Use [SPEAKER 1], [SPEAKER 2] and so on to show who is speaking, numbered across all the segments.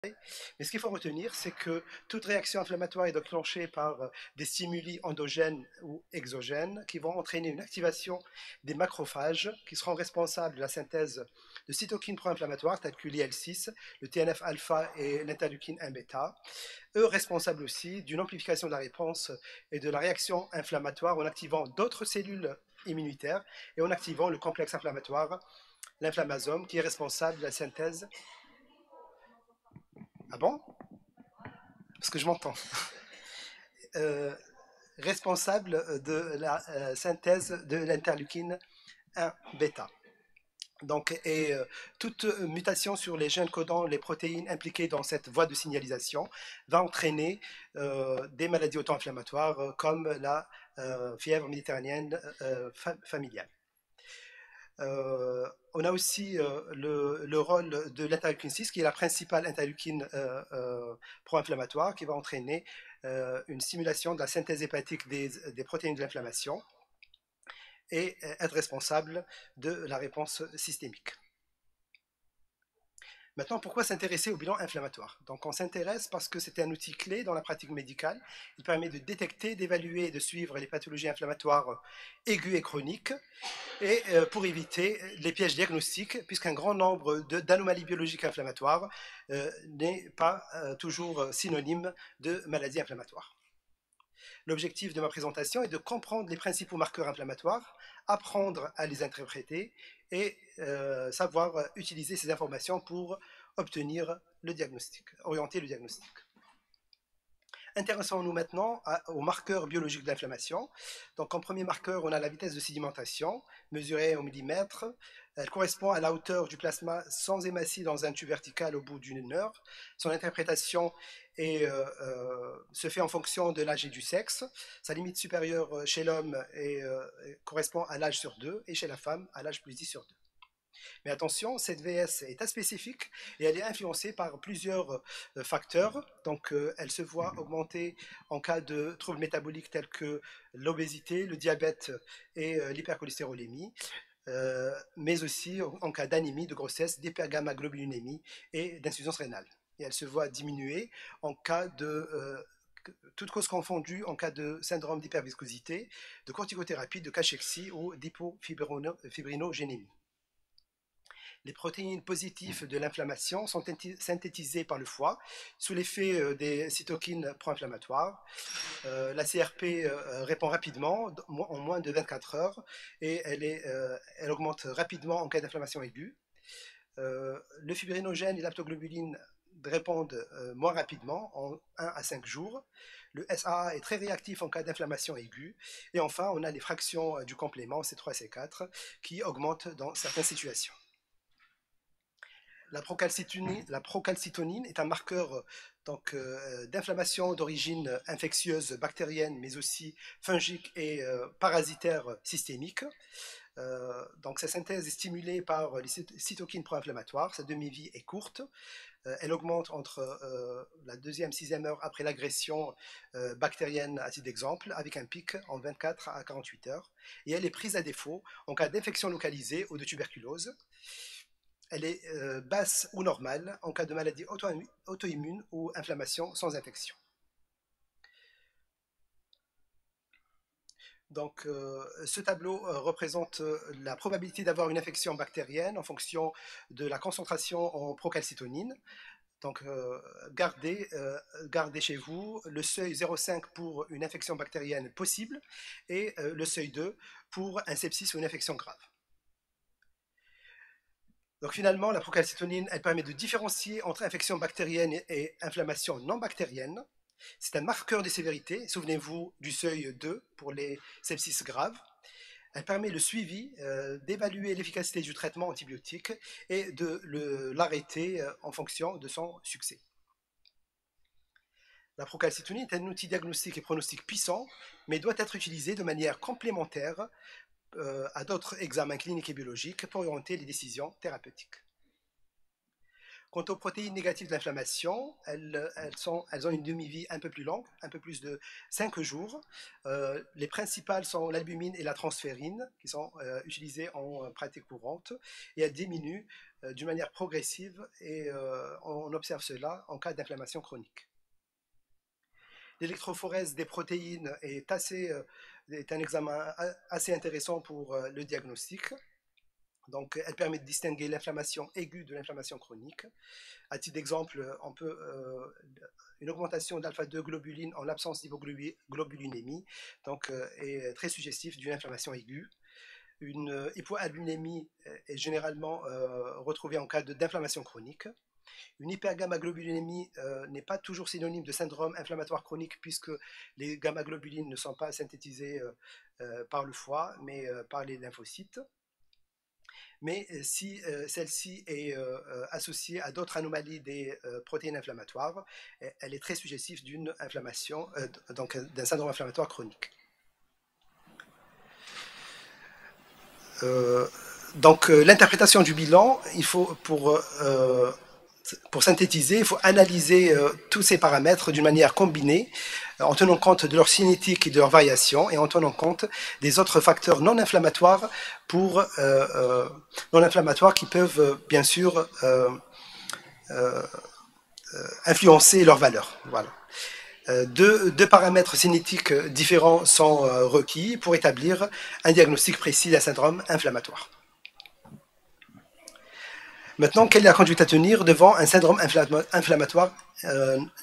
[SPEAKER 1] Mais ce qu'il faut retenir, c'est que toute réaction inflammatoire est déclenchée par des stimuli endogènes ou exogènes qui vont entraîner une activation des macrophages qui seront responsables de la synthèse de cytokines pro-inflammatoires telles que l'IL-6, le TNF-alpha et l'interleukine 1-bêta, eux responsables aussi d'une amplification de la réponse et de la réaction inflammatoire en activant d'autres cellules immunitaires et en activant le complexe inflammatoire, l'inflammasome, qui est responsable de la synthèse. Ah bon? Parce que je m'entends. Euh, responsable de la synthèse de l'interleukine 1 bêta. Donc, toute mutation sur les gènes codant les protéines impliquées dans cette voie de signalisation va entraîner des maladies auto-inflammatoires comme la fièvre méditerranéenne familiale. On a aussi le rôle de l'interleukine 6, qui est la principale interleukine pro-inflammatoire, qui va entraîner une stimulation de la synthèse hépatique des protéines de l'inflammation et être responsable de la réponse systémique. Maintenant, pourquoi s'intéresser au bilan inflammatoire? Donc, on s'intéresse parce que c'est un outil clé dans la pratique médicale. Il permet de détecter, d'évaluer et de suivre les pathologies inflammatoires aiguës et chroniques, et pour éviter les pièges diagnostiques, puisqu'un grand nombre d'anomalies biologiques inflammatoires n'est pas toujours synonyme de maladie inflammatoire. L'objectif de ma présentation est de comprendre les principaux marqueurs inflammatoires, apprendre à les interpréter et savoir utiliser ces informations pour obtenir le diagnostic, orienter le diagnostic. Intéressons-nous maintenant aux marqueurs biologiques de l'inflammation. Donc, en premier marqueur, on a la vitesse de sédimentation, mesurée au millimètre. Elle correspond à la hauteur du plasma sans hématie dans un tube vertical au bout d'une heure. Son interprétation se fait en fonction de l'âge et du sexe. Sa limite supérieure chez l'homme correspond à l'âge sur 2 et chez la femme à l'âge plus 10 sur 2. Mais attention, cette VS est aspécifique et elle est influencée par plusieurs facteurs. Donc, elle se voit augmenter en cas de troubles métaboliques tels que l'obésité, le diabète et l'hypercholestérolémie. Mais aussi en cas d'anémie, de grossesse, d'hypergamma-globulinémie et d'insuffisance rénale. Et elle se voit diminuer en cas de toutes causes confondues en cas de syndrome d'hyperviscosité, de corticothérapie, de cachexie ou d'hypofibrinogénémie. Les protéines positives de l'inflammation sont synthétisées par le foie sous l'effet des cytokines pro-inflammatoires. La CRP répond rapidement, en moins de 24 heures, et elle augmente rapidement en cas d'inflammation aiguë. Le fibrinogène et l'aptoglobuline répondent moins rapidement, en 1 à 5 jours. Le SAA est très réactif en cas d'inflammation aiguë. Et enfin, on a les fractions du complément C3 et C4 qui augmentent dans certaines situations. La procalcitonine est un marqueur d'inflammation d'origine infectieuse, bactérienne, mais aussi fungique et parasitaire systémique. Donc sa synthèse est stimulée par les cytokines pro-inflammatoires. Sa demi-vie est courte. Elle augmente entre la 2e et 6e heure après l'agression bactérienne à titre d'exemple, avec un pic en 24 à 48 heures. Et elle est prise à défaut en cas d'infection localisée ou de tuberculose. Elle est basse ou normale en cas de maladie auto-immune ou inflammation sans infection. Donc, ce tableau représente la probabilité d'avoir une infection bactérienne en fonction de la concentration en procalcitonine. Donc, gardez chez vous le seuil 0,5 pour une infection bactérienne possible et le seuil 2 pour un sepsis ou une infection grave. Donc finalement, la procalcitonine, elle permet de différencier entre infection bactérienne et inflammation non bactérienne. C'est un marqueur de sévérité. Souvenez-vous du seuil 2 pour les sepsis graves. Elle permet le suivi, d'évaluer l'efficacité du traitement antibiotique et de l'arrêter en fonction de son succès. La procalcitonine est un outil diagnostique et pronostic puissant, mais doit être utilisé de manière complémentaire à d'autres examens cliniques et biologiques pour orienter les décisions thérapeutiques. Quant aux protéines négatives de l'inflammation, elles ont une demi-vie un peu plus longue, un peu plus de 5 jours. Les principales sont l'albumine et la transférine, qui sont utilisées en pratique courante, et elles diminuent d'une manière progressive, et on observe cela en cas d'inflammation chronique. L'électrophorèse des protéines est un examen assez intéressant pour le diagnostic. Donc, elle permet de distinguer l'inflammation aiguë de l'inflammation chronique. À titre d'exemple, une augmentation d'alpha-2 globuline en l'absence d'hypoglobulinémie est très suggestif d'une inflammation aiguë. Une hypoalbuminémie est généralement retrouvée en cas d'inflammation chronique. Une hypergamma-globulinémie n'est pas toujours synonyme de syndrome inflammatoire chronique, puisque les gamma-globulines ne sont pas synthétisées par le foie, mais par les lymphocytes. Mais si celle-ci est associée à d'autres anomalies des protéines inflammatoires, elle est très suggestive d'une inflammation, donc d'un syndrome inflammatoire chronique. L'interprétation du bilan, il faut pour synthétiser, il faut analyser tous ces paramètres d'une manière combinée, en tenant compte de leur cinétique et de leur variation, et en tenant compte des autres facteurs non inflammatoires qui peuvent bien sûr influencer leur valeur. Voilà. Deux paramètres cinétiques différents sont requis pour établir un diagnostic précis d'un syndrome inflammatoire. Maintenant, quelle est la conduite à tenir devant un syndrome inflammatoire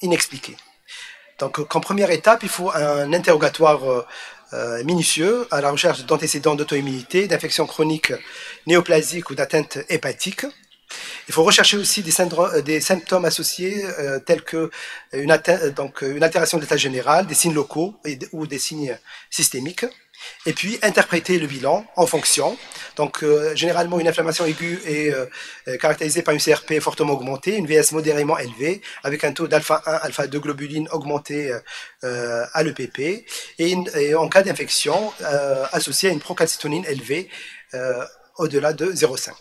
[SPEAKER 1] inexpliqué? Donc, comme première étape, il faut un interrogatoire minutieux à la recherche d'antécédents d'auto-immunité, d'infections chroniques néoplasiques ou d'atteintes hépatiques. Il faut rechercher aussi des symptômes associés tels que une altération de l'état général, des signes locaux ou des signes systémiques. Et puis interpréter le bilan en fonction. Donc généralement une inflammation aiguë est caractérisée par une CRP fortement augmentée, une VS modérément élevée, avec un taux d'alpha-1, alpha-2 globuline augmenté à l'EPP, et en cas d'infection associée à une procalcitonine élevée au-delà de 0,5.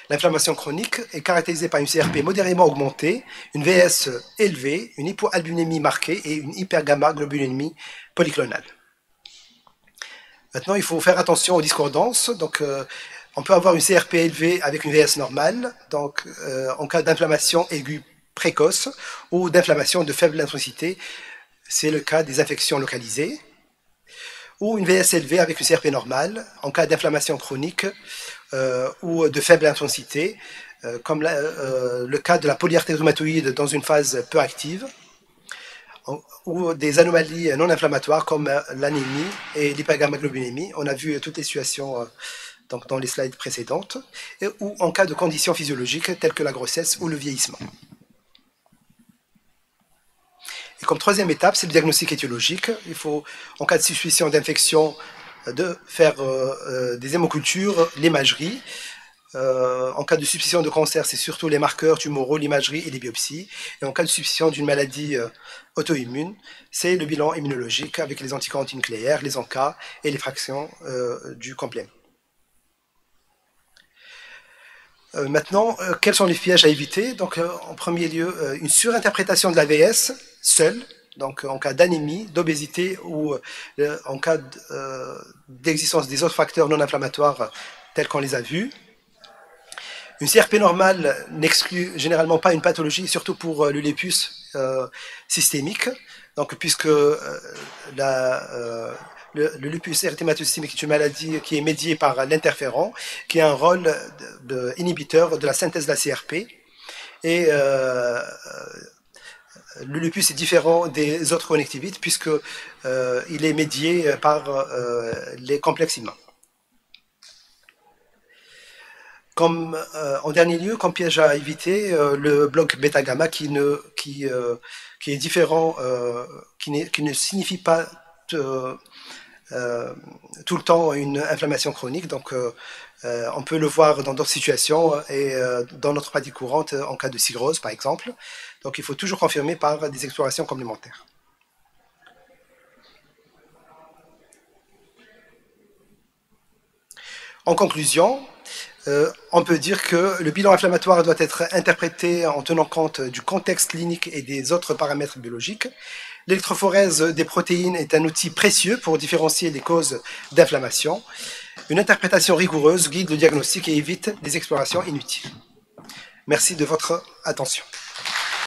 [SPEAKER 1] L'inflammation chronique est caractérisée par une CRP modérément augmentée, une VS élevée, une hypoalbuminémie marquée et une hypergamma-globulinémie polyclonale. Maintenant, il faut faire attention aux discordances. Donc, on peut avoir une CRP élevée avec une VS normale, donc en cas d'inflammation aiguë précoce ou d'inflammation de faible intensité, c'est le cas des infections localisées, ou une VS élevée avec une CRP normale en cas d'inflammation chronique ou de faible intensité, comme le cas de la polyarthrite rhumatoïde dans une phase peu active, ou des anomalies non inflammatoires comme l'anémie et l'hypergammaglobulinémie. On a vu toutes les situations dans les slides précédentes, ou en cas de conditions physiologiques telles que la grossesse ou le vieillissement. Et comme troisième étape, c'est le diagnostic étiologique. Il faut, en cas de suspicion d'infection, de faire des hémocultures, l'imagerie. En cas de suspicion de cancer, c'est surtout les marqueurs tumoraux, l'imagerie et les biopsies. Et en cas de suspicion d'une maladie auto-immune, c'est le bilan immunologique avec les anticorps antinucléaires, les ANCA et les fractions du complément. Maintenant, quels sont les pièges à éviter? Donc, en premier lieu, une surinterprétation de l'AVS seule, donc en cas d'anémie, d'obésité ou en cas d'existence des autres facteurs non inflammatoires tels qu'on les a vus. Une CRP normale n'exclut généralement pas une pathologie, surtout pour le lupus systémique, donc puisque le lupus érythémateux systémique est une maladie qui est médiée par l'interféron, qui a un rôle inhibiteur de la synthèse de la CRP. Et le lupus est différent des autres connectivites puisqu'il est médié par les complexes immuns. Comme en dernier lieu, comme piège à éviter, le bloc bêta-gamma qui est différent, qui ne signifie pas tout le temps une inflammation chronique. Donc, on peut le voir dans d'autres situations et dans notre pratique courante en cas de cirrhose, par exemple. Donc, il faut toujours confirmer par des explorations complémentaires. En conclusion, On peut dire que le bilan inflammatoire doit être interprété en tenant compte du contexte clinique et des autres paramètres biologiques. L'électrophorèse des protéines est un outil précieux pour différencier les causes d'inflammation. Une interprétation rigoureuse guide le diagnostic et évite des explorations inutiles. Merci de votre attention.